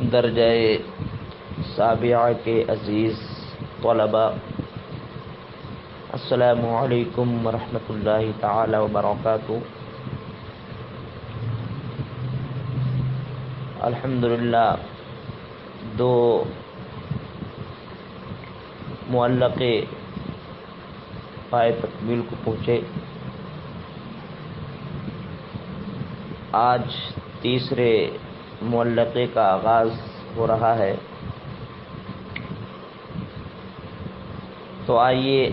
درجہ سابعہ کے عزیز طلباء، السلام علیکم ورحمۃ اللہ تعالی وبرکاتہ۔ الحمدللہ دو معلقے پائے تکمیل کو پہنچے۔ آج تیسرے معلقے کا آغاز ہو رہا ہے، تو آئیے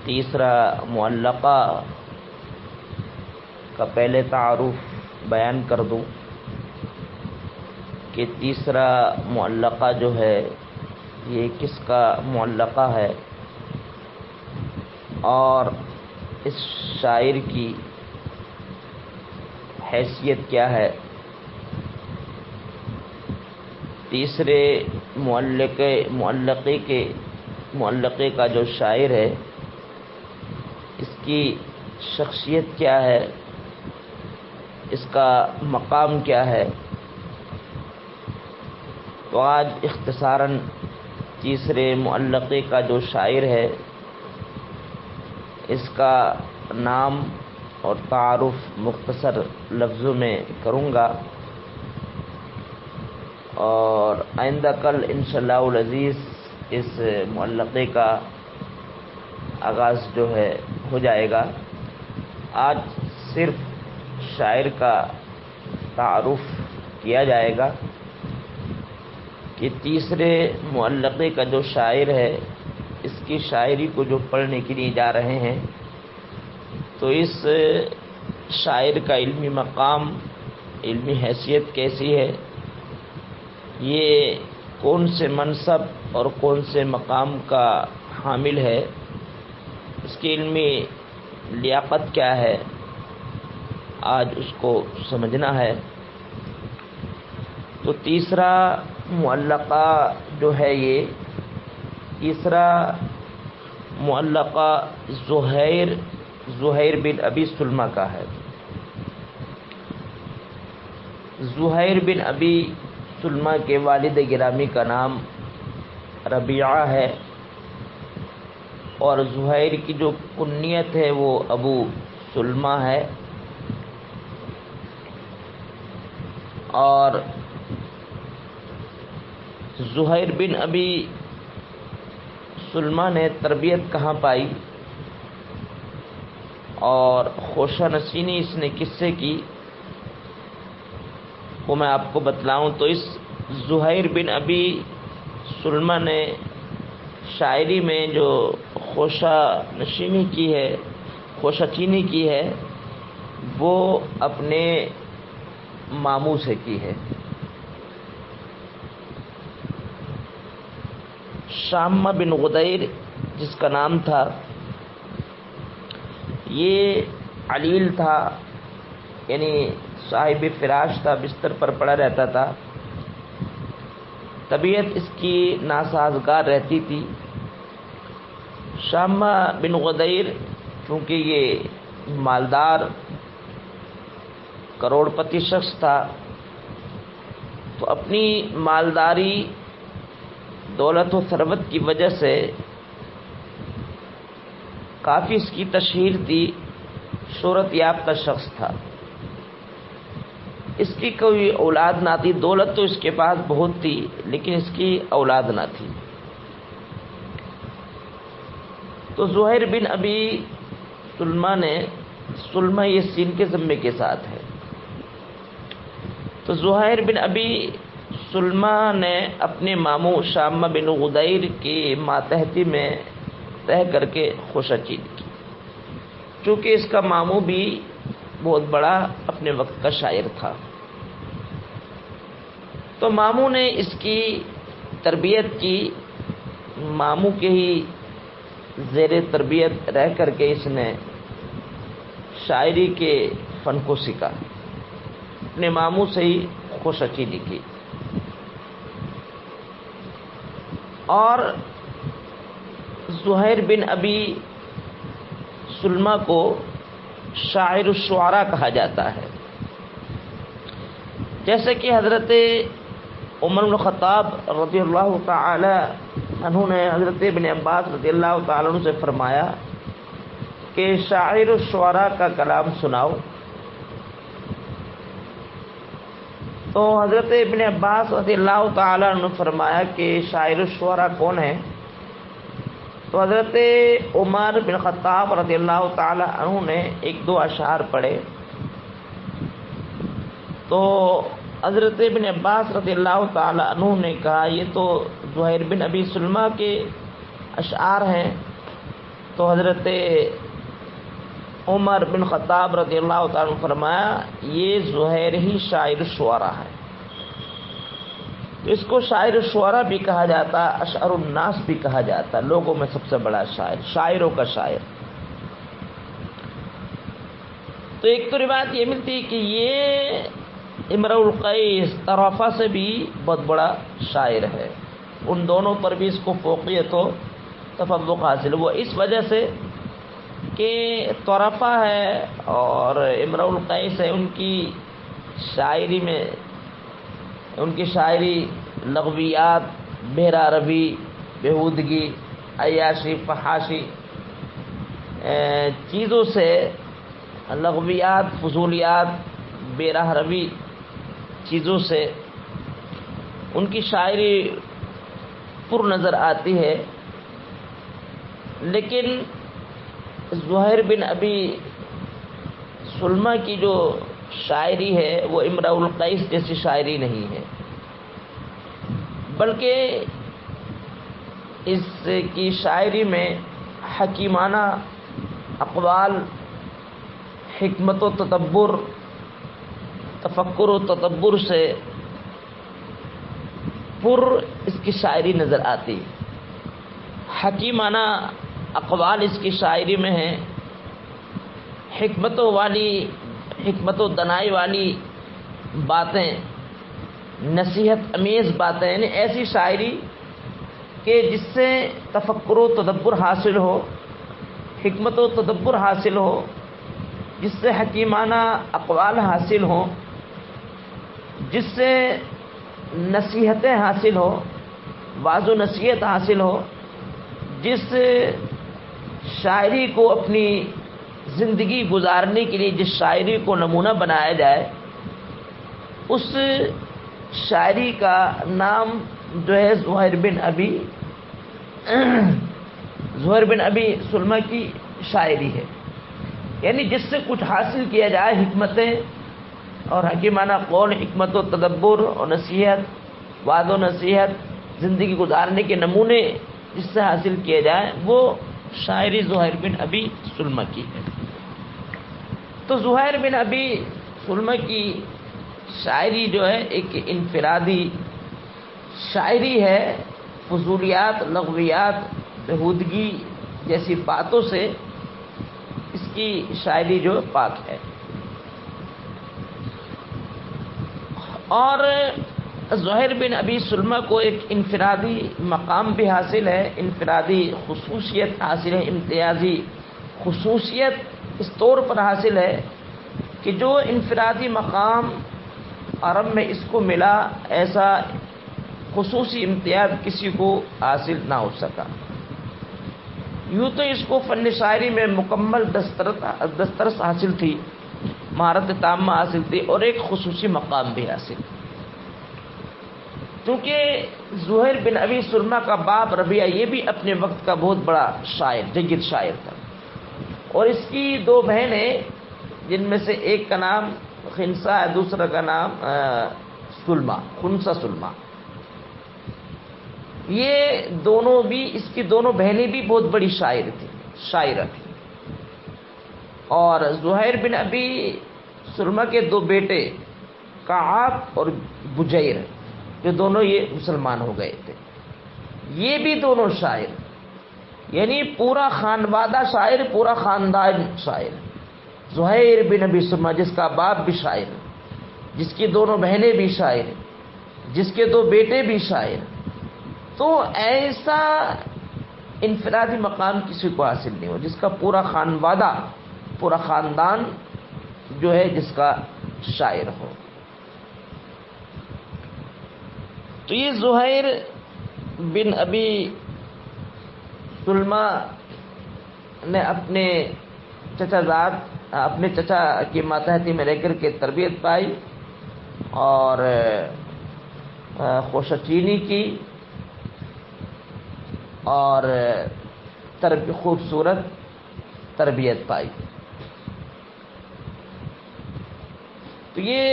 تیسرا معلقہ کا پہلے تعارف بیان کر دوں کہ تیسرا معلقہ جو ہے یہ کس کا معلقہ ہے اور اس شاعر کی حیثیت کیا ہے۔ تیسرے معلقے کا جو شاعر ہے اس کی شخصیت کیا ہے، اس کا مقام کیا ہے، تو آج اختصاراً تیسرے معلقے کا جو شاعر ہے اس کا نام اور تعارف مختصر لفظوں میں کروں گا، اور آئندہ کل انشاءاللہ العزیز اس معلقے کا آغاز جو ہے ہو جائے گا۔ آج صرف شاعر کا تعارف کیا جائے گا کہ تیسرے معلقے کا جو شاعر ہے اس کی شاعری کو جو پڑھنے کے لیے جا رہے ہیں تو اس شاعر کا علمی مقام، علمی حیثیت کیسی ہے، یہ کون سے منصب اور کون سے مقام کا حامل ہے، اس کی علمی لیاقت کیا ہے، آج اس کو سمجھنا ہے۔ تو تیسرا معلقہ جو ہے یہ تیسرا معلقہ زہیر بن ابی سلمہ کا ہے۔ زہیر بن ابی سلمہ کے والد گرامی کا نام ربیعہ ہے، اور زہیر کی جو کنیت ہے وہ ابو سلمہ ہے، اور زہیر بن ابی سلمہ نے تربیت کہاں پائی اور خوشہ نشینی اس نے کس سے کی وہ میں آپ کو بتلاؤں تو اس زہیر بن ابی سلمہ نے شاعری میں جو خوشہ نشینی کی ہے، خوشہ چینی کی ہے، وہ اپنے ماموں سے کی ہے۔ شامہ بن غدیر جس کا نام تھا، یہ علیل تھا، یعنی صاحب فراش تھا، بستر پر پڑا رہتا تھا، طبیعت اس کی ناسازگار رہتی تھی۔ شامہ بن غدیر چونکہ یہ مالدار کروڑ پتی شخص تھا تو اپنی مالداری، دولت و ثروت کی وجہ سے کافی اس کی تشہیر تھی، شہرت یافتہ شخص تھا۔ اس کی کوئی اولاد نہ تھی، دولت تو اس کے پاس بہت تھی لیکن اس کی اولاد نہ تھی۔ تو زہیر بن ابی سلمہ نے، سلمہ یہ سین کے ضمے کے ساتھ ہے، تو زہیر بن ابی سلمہ نے اپنے ماموں شامہ بن غدیر کی ماتحتی میں رہ کر کے خوشہ چینی کی، چونکہ اس کا ماموں بھی بہت بڑا اپنے وقت کا شاعر تھا، تو ماموں نے اس کی تربیت کی، ماموں کے ہی زیر تربیت رہ کر کے اس نے شاعری کے فن کو سیکھا، اپنے ماموں سے ہی خوشہ چینی کی۔ اور زہیر بن ابی سلمہ کو شاعر الشعراء کہا جاتا ہے۔ جیسے کہ حضرت عمر بن خطاب رضی اللہ تعالی عنہ نے حضرت ابن عباس رضی اللہ تعالی عنہ سے فرمایا کہ شاعر الشعراء کا کلام سناؤ. تو حضرت ابن عباس رضی اللہ تعالی عنہ نے فرمایا کہ شاعر الشعراء کون ہے؟ تو حضرت عمر بن خطاب رضی اللہ تعالی عنہ نے ایک دو اشعار پڑھے. تو حضرت ابن عباس رضی اللہ تعالی عنہ نے کہا یہ تو زہیر بن ابی سلمہ کے اشعار ہیں. تو حضرت عمر بن خطاب رضی اللہ تعالی عنہ فرمایا یہ زہیر ہی شاعر الشعراء ہے. اس کو شاعر الشعراء بھی کہا جاتا، اشعر الناس بھی کہا جاتا، لوگوں میں سب سے بڑا شاعر، شاعروں کا شاعر. تو ایک تو روایت یہ ملتی کہ یہ امرؤ القیس طرفہ سے بھی بہت بڑا شاعر ہے. ان دونوں پر بھی اس کو فوقیت و تفوق حاصل ہوا اس وجہ سے کہ طرفہ ہے اور امرؤ القیس ہے، ان کی شاعری میں ان کی شاعری لغویات، بہرا روی، بیہودگی، عیاشی، فحاشی چیزوں سے، لغویات، فضولیات، بہرا روی چیزوں سے ان کی شاعری پر نظر آتی ہے. لیکن زہیر بن ابی سلمہ کی جو شاعری ہے وہ امرؤ القیس جیسی شاعری نہیں ہے، بلکہ اس کی شاعری میں حکیمانہ اقوال، حکمت و تدبر، تفکر و تدبر سے پر اس کی شاعری نظر آتی. حکیمانہ اقوال اس کی شاعری میں ہیں، حکمت و دنائی والی باتیں، نصیحت امیز باتیں، یعنی ایسی شاعری کہ جس سے تفکر و تدبر حاصل ہو، حکمت و تدبر حاصل ہو، جس سے حکیمانہ اقوال حاصل ہوں، جس سے نصیحتیں حاصل ہو، واعظ و نصیحت حاصل ہو، جس شاعری کو اپنی زندگی گزارنے کے لیے جس شاعری کو نمونہ بنایا جائے، اس شاعری کا نام جو ہے زہیر بن ابی سلمہ کی شاعری ہے. یعنی جس سے کچھ حاصل کیا جائے، حکمتیں اور حکیمانہ قول، حکمت و تدبر اور نصیحت، وعظ و نصیحت، زندگی گزارنے کے نمونے جس سے حاصل کیا جائے، وہ شاعری زہیر بن ابی سلمہ کی ہے. تو زہیر بن ابی سلمہ کی شاعری جو ہے ایک انفرادی شاعری ہے. فضولیات، لغویات، بیہودگی جیسی باتوں سے اس کی شاعری جو پاک ہے. اور زہیر بن ابی سلمہ کو ایک انفرادی مقام بھی حاصل ہے، انفرادی خصوصیت حاصل ہے، امتیازی خصوصیت اس طور پر حاصل ہے کہ جو انفرادی مقام عرب میں اس کو ملا، ایسا خصوصی امتیاز کسی کو حاصل نہ ہو سکا. یوں تو اس کو فن شاعری میں مکمل دسترس حاصل تھی، مہارت تامہ حاصل تھی اور ایک خصوصی مقام بھی حاصل. کیونکہ زہیر بن ابی سلمہ کا باپ ربیعہ یہ بھی اپنے وقت کا بہت بڑا شاعر، جید شاعر تھا. اور اس کی دو بہنیں، جن میں سے ایک کا نام خنسا ہے، دوسرا کا نام سلمہ، خنسا سلمہ، یہ دونوں بھی، اس کی دونوں بہنیں بھی بہت بڑی شاعرہ تھی. اور زہیر بن ابی سلمہ کے دو بیٹے کعب اور بجیر، جو دونوں یہ مسلمان ہو گئے تھے، یہ بھی دونوں شاعر، یعنی پورا خانوادہ شاعر، پورا خاندان شاعر. زہیر بن ابی سلمہ جس کا باپ بھی شاعر، جس کی دونوں بہنیں بھی شاعر، جس کے دو بیٹے بھی شاعر، تو ایسا انفرادی مقام کسی کو حاصل نہیں ہو جس کا پورا خانوادہ، پورا خاندان جو ہے جس کا شاعر ہو. تو یہ زہیر بن ابی سلمہ نے اپنے چچا کی ماتحتی میں رہ کر کے تربیت پائی اور خوشچینی کی اور خوبصورت تربیت پائی. تو یہ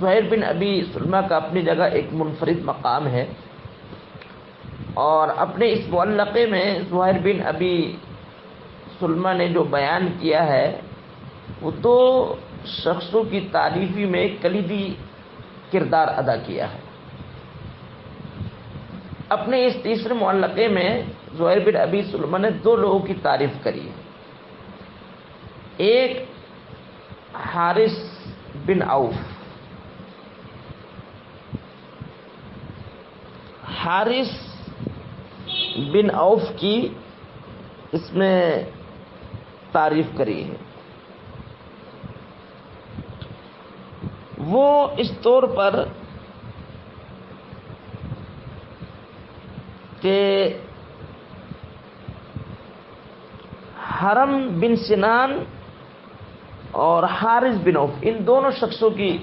زہیر بن ابی سلمہ کا اپنی جگہ ایک منفرد مقام ہے، اور اپنے اس معلقے میں زہیر بن ابی سلمہ نے جو بیان کیا ہے وہ دو شخصوں کی تعریفی میں کلیدی کردار ادا کیا ہے. اپنے اس تیسرے معلقے میں زہیر بن ابی سلمہ نے دو لوگوں کی تعریف کری ہے. ایک حارث بن عوف، حارث بن عوف کی اس میں تعریف کری ہے. وہ اس طور پر کہ حرم بن سنان اور حارث بن عوف، ان دونوں شخصوں کی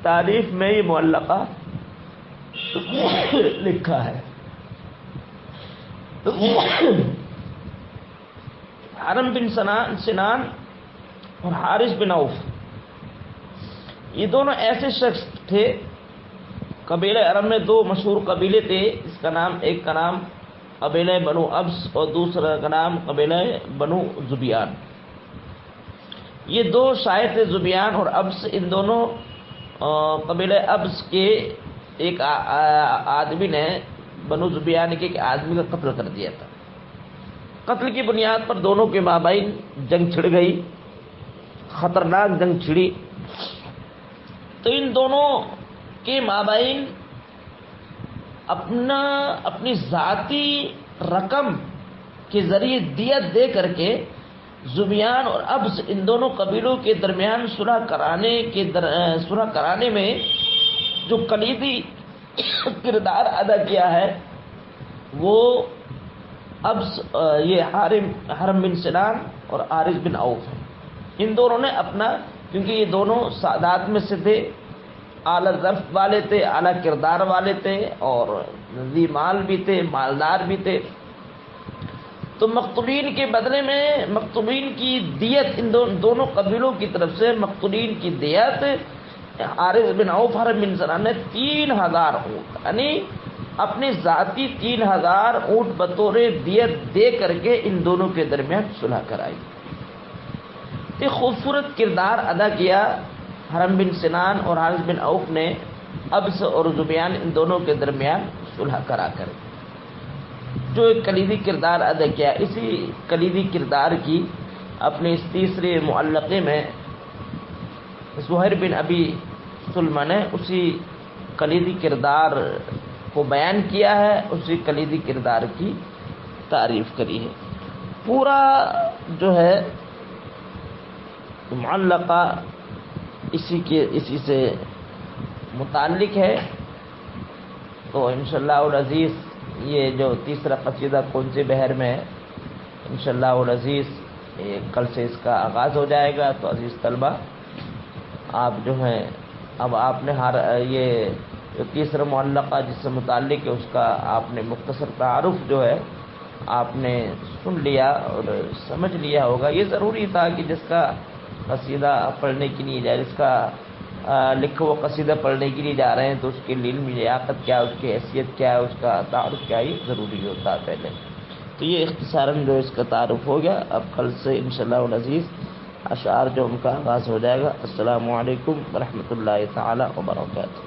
تعریف میں یہ معلقہ لکھا ہے. حرم بن سنان اور حارث بن عوف یہ دونوں ایسے شخص تھے، قبیلہ عرب میں دو مشہور قبیلے تھے، ایک کا نام قبیلہ بنو ابس اور دوسرا کا نام قبیلہ بنو زبیان. یہ دو شاعر تھے، زبیان اور ابس. ان دونوں قبیلہ ابس کے ایک آدمی نے بنو زبیان کے ایک آدمی کا قتل کر دیا تھا. قتل کی بنیاد پر دونوں کے مابین جنگ چھڑ گئی، خطرناک جنگ چھڑی. تو ان دونوں کے مابین اپنی ذاتی رقم کے ذریعے دیت دے کر کے زبیان اور ابس ان دونوں قبیلوں کے درمیان صلح کرانے میں جو کلیدی کردار ادا کیا ہے وہ ابس یہ حرم بن سنان اور حارث بن عوف ہیں. ان دونوں نے کیونکہ یہ دونوں سادات میں سے تھے، اعلیٰ ظرف والے تھے، اعلیٰ کردار والے تھے اور ذی مال بھی تھے، مالدار بھی تھے. تو مقتولین کے بدلے میں مقتولین کی دیت ان دونوں قبیلوں کی طرف سے مقتولین کی دیت حارث بن عوف حرم بن سنان نے 3000 اونٹ، یعنی اپنی ذاتی 3000 اونٹ بطور دیت دے کر کے ان دونوں کے درمیان صلح کرائی. ایک خوبصورت کردار ادا کیا حرم بن سنان اور حارث بن عوف نے ابس اور زبیان ان دونوں کے درمیان صلح کرا کر جو ایک کلیدی کردار ادا کیا. اسی کلیدی کردار کی اپنے اس تیسرے معلقے میں زہیر بن ابی سلمہ نے اسی کلیدی کردار کو بیان کیا ہے، اسی کلیدی کردار کی تعریف کری ہے. پورا جو ہے معلقہ اسی سے متعلق ہے. تو انشاءاللہ العزیز یہ جو تیسرا قصیدہ کنز بحر میں ہے، انشاءاللہ العزیز کل سے اس کا آغاز ہو جائے گا. تو عزیز طلبہ، آپ جو ہیں اب آپ نے یہ جو تیسرا معلقہ جس سے متعلق ہے اس کا آپ نے مختصر تعارف جو ہے آپ نے سن لیا اور سمجھ لیا ہوگا. یہ ضروری تھا کہ جس کا قصیدہ پڑھنے کے لیے جائے، اس کا لکھا ہوا قصیدہ پڑھنے کے لیے جا رہے ہیں تو اس کے علم لیاقت کیا، اس کی حیثیت کیا ہے، اس کا تعارف کیا، یہ ضروری ہوتا ہے پہلے. تو یہ اختصاراً جو اس کا تعارف ہو گیا. اب کل سے انشاءاللہ العزیز اشعار جو ان کا آغاز ہو جائے گا. السلام علیکم ورحمۃ اللہ تعالی وبرکاتہ.